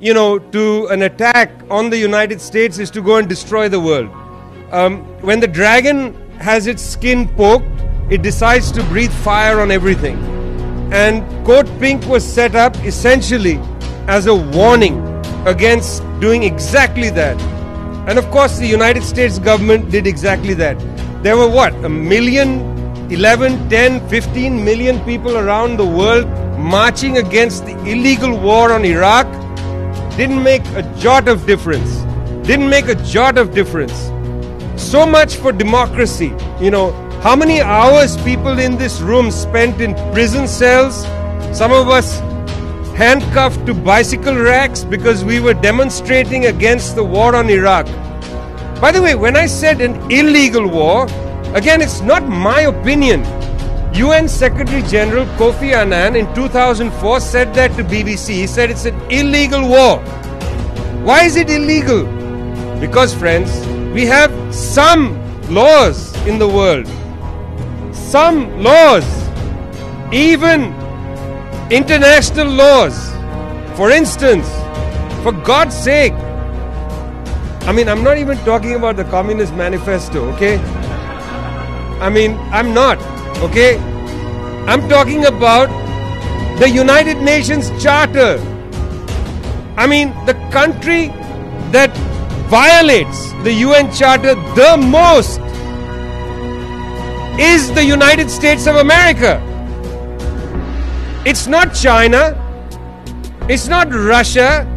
to an attack on the United States is to go and destroy the world. When the dragon has its skin poked, it decides to breathe fire on everything. And Code Pink was set up essentially as a warning against doing exactly that. And of course, the United States government did exactly that. There were what? 1 million, 11, 10, 15 million people around the world marching against the illegal war on Iraq. Didn't make a jot of difference. Didn't make a jot of difference. So much for democracy. How many hours people in this room spent in prison cells? Some of us handcuffed to bicycle racks because we were demonstrating against the war on Iraq. By the way, when I said an illegal war, again, it's not my opinion. UN Secretary General Kofi Annan in 2004 said that to BBC. He said it's an illegal war. Why is it illegal? Because, friends, we have some laws in the world. Some laws. Even international laws. For instance, for God's sake, I'm not even talking about the Communist Manifesto, okay? I'm not, okay? I'm talking about the United Nations Charter. The country that violates the UN Charter the most is the United States of America. It's not China. It's not Russia.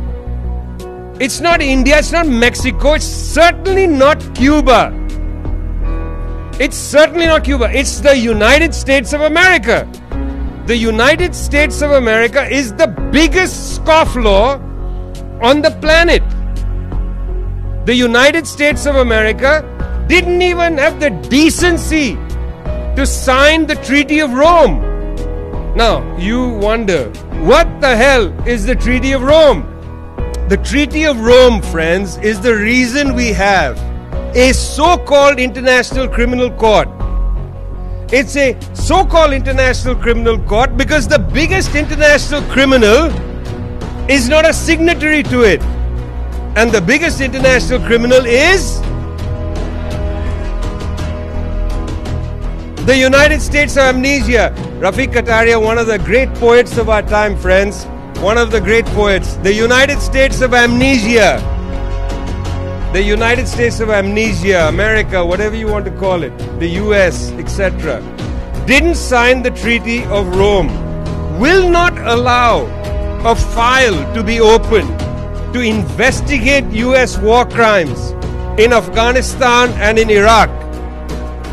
It's not India. It's not Mexico. It's certainly not Cuba. It's certainly not Cuba. It's the United States of America. The United States of America is the biggest scofflaw on the planet. The United States of America didn't even have the decency to sign the Treaty of Rome. Now, you wonder, what the hell is the Treaty of Rome? The Treaty of Rome, friends, is the reason we have a so-called International Criminal Court. It's a so-called International Criminal Court because the biggest international criminal is not a signatory to it. And the biggest international criminal is the United States of Amnesia. Rafiq Kataria, one of the great poets of our time, friends. One of the great poets. The United States of Amnesia. The United States of Amnesia, America, whatever you want to call it, the US, etc., didn't sign the Treaty of Rome, will not allow a file to be opened to investigate US war crimes in Afghanistan and in Iraq.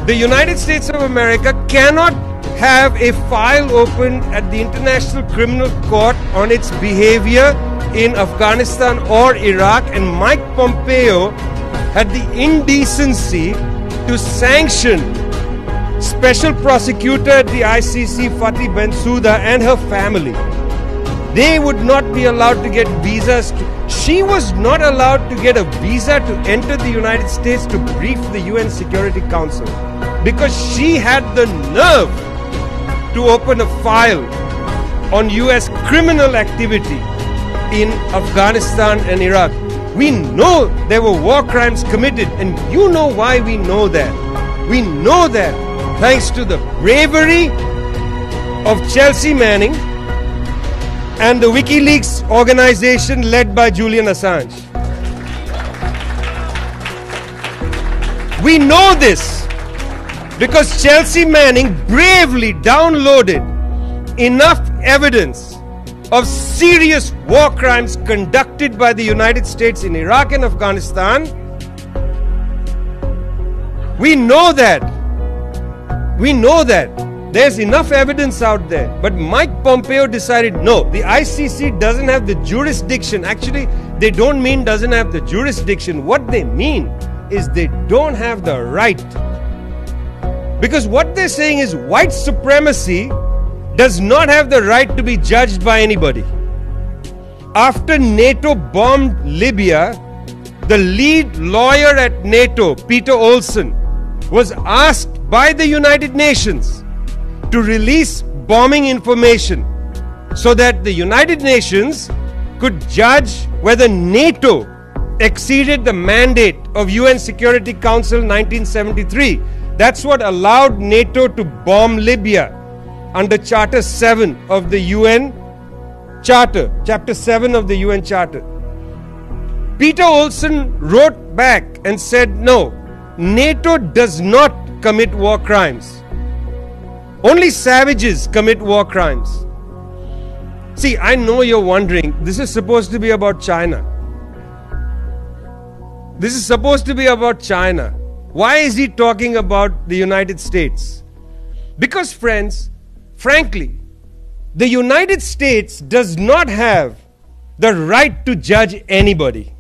The United States of America cannot have a file opened at the International Criminal Court on its behavior in Afghanistan or Iraq, and Mike Pompeo had the indecency to sanction Special Prosecutor at the ICC Fatih Bensouda and her family. They would not be allowed to get visas. She was not allowed to get a visa to enter the United States to brief the UN Security Council because she had the nerve to open a file on US criminal activity in Afghanistan and Iraq. We know there were war crimes committed, and you know why we know that. We know that thanks to the bravery of Chelsea Manning and the WikiLeaks organization led by Julian Assange. We know this because Chelsea Manning bravely downloaded enough evidence of serious war crimes conducted by the United States in Iraq and Afghanistan. We know that. We know that. There's enough evidence out there. But Mike Pompeo decided, no, the ICC doesn't have the jurisdiction. Actually, they don't mean doesn't have the jurisdiction. What they mean is they don't have the right. Because what they're saying is white supremacy does not have the right to be judged by anybody. After NATO bombed Libya, the lead lawyer at NATO, Peter Olson, was asked by the United Nations to release bombing information so that the United Nations could judge whether NATO exceeded the mandate of UN Security Council 1973. That's what allowed NATO to bomb Libya under Charter 7 of the UN Charter, Chapter 7 of the UN Charter. Peter Olson wrote back and said, no, NATO does not commit war crimes. Only savages commit war crimes. See, I know you're wondering, this is supposed to be about China. This is supposed to be about China. Why is he talking about the United States? Because, friends, frankly, the United States does not have the right to judge anybody.